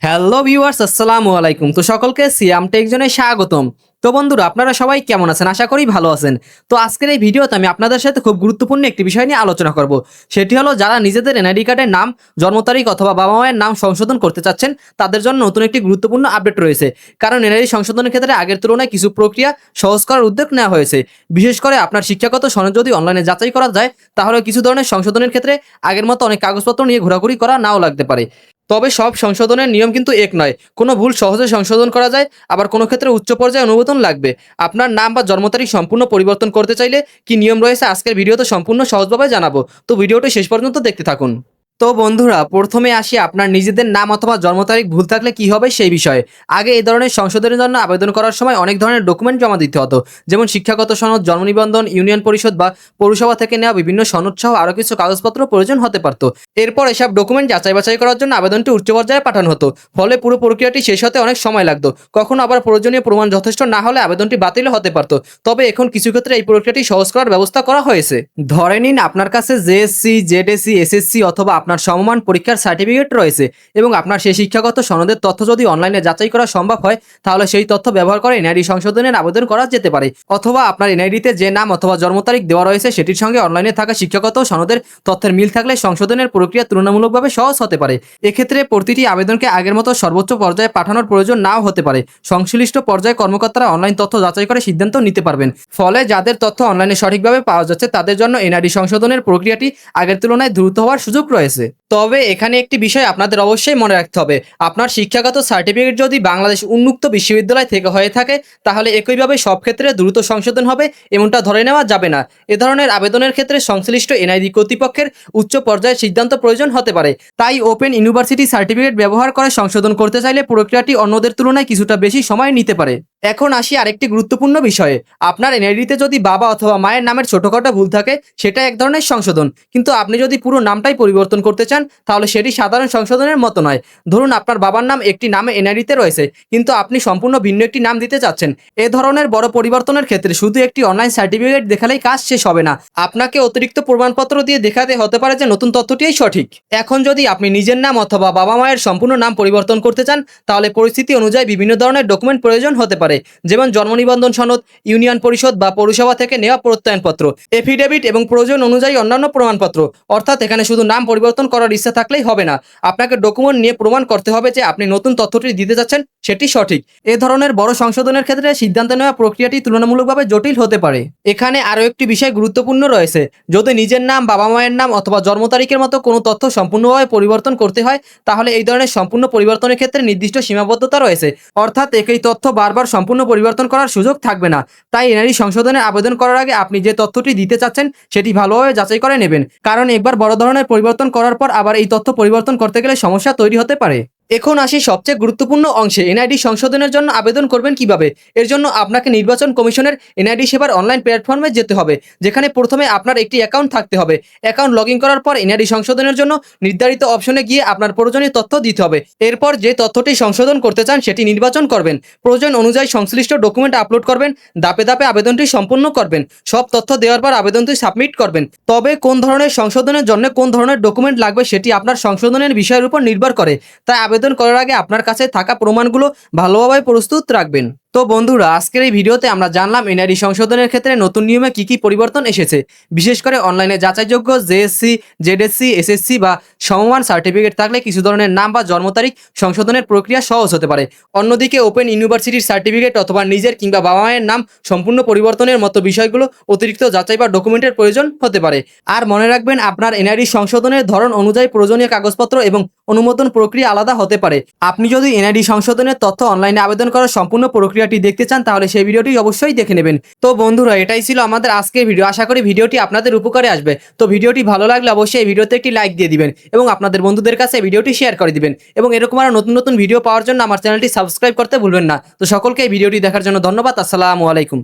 Hello viewers, আসসালামু আলাইকুম। তো সকলকে সিয়াম টেক জোনে স্বাগতম। তো বন্ধুরা, আপনারা সবাই কেমন আছেন? আশা করি ভালো আছেন। তো আজকের এই ভিডিওতে আমি আপনাদের সাথে খুব গুরুত্বপূর্ণ একটি বিষয় নিয়ে আলোচনা করব। সেটি হলো যারা নিজেদের এনআইডি কার্ডের নাম, জন্ম তারিখ অথবা বাবা মায়ের নাম সংশোধন করতে চাচ্ছেন, তাদের জন্য নতুন একটি গুরুত্বপূর্ণ আপডেট রয়েছে। কারণ এনআইডি সংশোধনের ক্ষেত্রে আগের তুলনায় কিছু প্রক্রিয়া সহজ করার উদ্যোগ নেওয়া হয়েছে। বিশেষ করে আপনার শিক্ষাগত সনদ যদি অনলাইনে যাচাই করা যায়, তাহলে কিছু ধরনের সংশোধনের ক্ষেত্রে আগের মতো অনেক কাগজপত্র নিয়ে ঘোরাঘুরি করা নাও লাগতে পারে। তবে সব সংশোধনের নিয়ম কিন্তু এক নয়। কোনো ভুল সহজে সংশোধন করা যায়, আবার কোনো ক্ষেত্রে উচ্চ পর্যায়ে অনুমোদন লাগবে। আপনার নাম বা জন্ম তারিখ সম্পূর্ণ পরিবর্তন করতে চাইলে কি নিয়ম রয়েছে আজকের ভিডিওতে সম্পূর্ণ সহজভাবে জানাবো। তো ভিডিওটি শেষ পর্যন্ত দেখতে থাকুন। তো বন্ধুরা, প্রথমে আসি আপনার নিজেদের নাম অথবা জন্ম তারিখ ভুল থাকলে কি হবে সেই বিষয়ে। আগে এই ধরনের সংশোধনের জন্য আবেদন করার সময় অনেক ধরনের ডকুমেন্ট জমা দিতে হতো, যেমন শিক্ষাগত সনদ, জন্ম নিবন্ধন, ইউনিয়ন পরিষদ বা পৌরসভা থেকে নেওয়া বিভিন্ন সনদ সহ আরও কিছু কাগজপত্র প্রয়োজন হতে পারত। এরপর এসব ডকুমেন্ট যাচাই বাছাই করার জন্য আবেদনটি উচ্চ পর্যায়ে পাঠানো হতো, ফলে পুরো প্রক্রিয়াটি শেষ হতে অনেক সময় লাগতো। কখনো আবার প্রয়োজনীয় প্রমাণ যথেষ্ট না হলে আবেদনটি বাতিল হতে পারত। তবে এখন কিছু ক্ষেত্রে এই প্রক্রিয়াটি সহজ করার ব্যবস্থা করা হয়েছে। ধরে নিন আপনার কাছে জেএসসি, জেডএসসি, এসএসসি অথবা আপনার সমমান পরীক্ষার সার্টিফিকেট রয়েছে এবং আপনার সেই শিক্ষাগত সনদের তথ্য যদি অনলাইনে যাচাই করা সম্ভব হয়, তাহলে সেই তথ্য ব্যবহার করে এনআইডি সংশোধনের আবেদন করা যেতে পারে। অথবা আপনার এনআইডিতে যে নাম অথবা জন্ম তারিখ দেওয়া রয়েছে সেটির সঙ্গে অনলাইনে থাকা শিক্ষাগত সনদের তথ্যের মিল থাকলে সংশোধনের প্রক্রিয়া তুলনামূলকভাবে সহজ হতে পারে। এক্ষেত্রে প্রতিটি আবেদনকে আগের মতো সর্বোচ্চ পর্যায়ে পাঠানোর প্রয়োজন নাও হতে পারে। সংশ্লিষ্ট পর্যায়ে কর্মকর্তারা অনলাইন তথ্য যাচাই করে সিদ্ধান্ত নিতে পারবেন। ফলে যাদের তথ্য অনলাইনে সঠিকভাবে পাওয়া যাচ্ছে তাদের জন্য এনআইডি সংশোধনের প্রক্রিয়াটি আগের তুলনায় দ্রুত হওয়ার সুযোগ রয়েছে। তবে এখানে একটি বিষয় আপনাদের অবশ্যই মনে রাখতে হবে, আপনার শিক্ষাগত সার্টিফিকেট যদি বাংলাদেশ উন্মুক্ত বিশ্ববিদ্যালয় থেকে হয়ে থাকে, তাহলে একইভাবে সব ক্ষেত্রে দ্রুত সংশোধন হবে এমনটা ধরে নেওয়া যাবে না। এ ধরনের আবেদনের ক্ষেত্রে সংশ্লিষ্ট এনআইডি কর্তৃপক্ষের উচ্চ পর্যায়ের সিদ্ধান্ত প্রয়োজন হতে পারে। তাই ওপেন ইউনিভার্সিটি সার্টিফিকেট ব্যবহার করে সংশোধন করতে চাইলে প্রক্রিয়াটি অন্যদের তুলনায় কিছুটা বেশি সময় নিতে পারে। এখন আসি আরেকটি গুরুত্বপূর্ণ বিষয়ে। আপনার এনআইডিতে যদি বাবা অথবা মায়ের নামের ছোটখাটো ভুল থাকে, সেটা এক ধরনের সংশোধন। কিন্তু আপনি যদি পুরো নামটাই পরিবর্তন করতে চান, তাহলে সেটি সাধারণ সংশোধনের মতো নয়। ধরুন আপনার বাবার নাম একটি নামে এনআইডিতে রয়েছে, কিন্তু আপনি সম্পূর্ণ ভিন্ন একটি নাম দিতে চাচ্ছেন। এ ধরনের বড় পরিবর্তনের ক্ষেত্রে শুধু একটি অনলাইন সার্টিফিকেট দেখালেই কাজ শেষ হবে না। আপনাকে অতিরিক্ত প্রমাণপত্র দিয়ে দেখাতে হতে পারে যে নতুন তথ্যটিই সঠিক। এখন যদি আপনি নিজের নাম অথবা বাবা মায়ের সম্পূর্ণ নাম পরিবর্তন করতে চান, তাহলে পরিস্থিতি অনুযায়ী বিভিন্ন ধরনের ডকুমেন্ট প্রয়োজন হতে পারে, যেমন জন্ম নিবন্ধন সনদ, ইউনিয়ন পরিষদ বা পৌরসভা থেকে নেওয়া প্রত্যয়নপত্র, এফিডেভিট এবং প্রয়োজন অনুযায়ী অন্যান্য প্রমাণপত্র। অর্থাৎ এখানে শুধু নাম পরিবর্তন করার ইচ্ছা থাকলেই হবে না, আপনাকে ডকুমেন্ট নিয়ে প্রমাণ করতে হবে যে আপনি নতুন তথ্যটি দিতে যাচ্ছেন সেটি সঠিক। এ ধরনের বড় সংশোধনের ক্ষেত্রে সিদ্ধান্ত নেওয়া প্রক্রিয়াটি তুলনামূলকভাবে জটিল হতে পারে। এখানে আরও একটি বিষয় গুরুত্বপূর্ণ রয়েছে। যদি নিজের নাম, বাবা মায়ের নাম অথবা জন্ম তারিখের মতো কোনো তথ্য সম্পূর্ণভাবে পরিবর্তন করতে হয়, তাহলে এই ধরনের সম্পূর্ণ পরিবর্তনের ক্ষেত্রে নির্দিষ্ট সীমাবদ্ধতা রয়েছে। অর্থাৎ একই তথ্য বারবার সম্পূর্ণ পরিবর্তন করার সুযোগ থাকবে না। তাই এনআইডি সংশোধনের আবেদন করার আগে আপনি যে তথ্যটি দিতে চাচ্ছেন সেটি ভালোভাবে যাচাই করে নেবেন, কারণ একবার বড় ধরনের পরিবর্তন করার পর আবার এই তথ্য পরিবর্তন করতে গেলে সমস্যা তৈরি হতে পারে। এখন আসি সবচেয়ে গুরুত্বপূর্ণ অংশে, এনআইডি সংশোধনের জন্য আবেদন করবেন কিভাবে। এর জন্য আপনাকে নির্বাচন কমিশনের এনআইডি সেবার অনলাইন প্ল্যাটফর্মে যেতে হবে, যেখানে প্রথমে আপনার একটি অ্যাকাউন্ট থাকতে হবে। অ্যাকাউন্ট লগ ইন করার পর এনআইডি সংশোধনের জন্য নির্ধারিত অপশনে গিয়ে আপনার প্রয়োজনীয় তথ্য দিতে হবে। এরপর যে তথ্যটি সংশোধন করতে চান সেটি নির্বাচন করবেন, প্রয়োজন অনুযায়ী সংশ্লিষ্ট ডকুমেন্ট আপলোড করবেন, ধাপে ধাপে আবেদনটি সম্পূর্ণ করবেন। সব তথ্য দেওয়ার পর আবেদনটি সাবমিট করবেন। তবে কোন ধরনের সংশোধনের জন্য কোন ধরনের ডকুমেন্ট লাগবে সেটি আপনার সংশোধনের বিষয়ের উপর নির্ভর করে। তাই আবেদন করার আগে আপনার কাছে থাকা প্রমাণগুলো ভালোভাবে প্রস্তুত রাখবেন। তো বন্ধুরা, আজকের এই ভিডিওতে আমরা জানলাম এনআইডি সংশোধনের ক্ষেত্রে নতুন নিয়মে কি কি পরিবর্তন এসেছে। বিশেষ করে অনলাইনে যাচাইযোগ্য জেএসসি, জেডএসসি, এসএসসি বা সমমান সার্টিফিকেট থাকলে কিছু ধরনের নাম বা জন্ম তারিখ সংশোধনের প্রক্রিয়া সহজ হতে পারে। অন্যদিকে ওপেন ইউনিভার্সিটির সার্টিফিকেট অথবা নিজের কিংবা বাবা মায়ের নাম সম্পূর্ণ পরিবর্তনের মতো বিষয়গুলো অতিরিক্ত যাচাই বা ডকুমেন্টের প্রয়োজন হতে পারে। আর মনে রাখবেন, আপনার এনআইডি সংশোধনের ধরন অনুযায়ী প্রয়োজনীয় কাগজপত্র এবং অনুমোদন প্রক্রিয়া আলাদা হতে পারে। আপনি যদি এনআইডি সংশোধনের তথ্য অনলাইনে আবেদন করার সম্পূর্ণ প্রক্রিয়াটি দেখতে চান, তাহলে সেই ভিডিওটি অবশ্যই দেখে নেবেন। তো বন্ধুরা, এটাই ছিল আমাদের আজকের ভিডিও। আশা করি ভিডিওটি আপনাদের উপকারে আসবে। তো ভিডিওটি ভালো লাগলে অবশ্যই এই ভিডিওতে একটি লাইক দিয়ে দিবেন এবং আপনাদের বন্ধুদের কাছে ভিডিওটি শেয়ার করে দিবেন। এবং এরকম আরো নতুন নতুন ভিডিও পাওয়ার জন্য আমার চ্যানেলটি সাবস্ক্রাইব করতে ভুলবেন না। তো সকলকে এই ভিডিওটি দেখার জন্য ধন্যবাদ। আসসালামু আলাইকুম।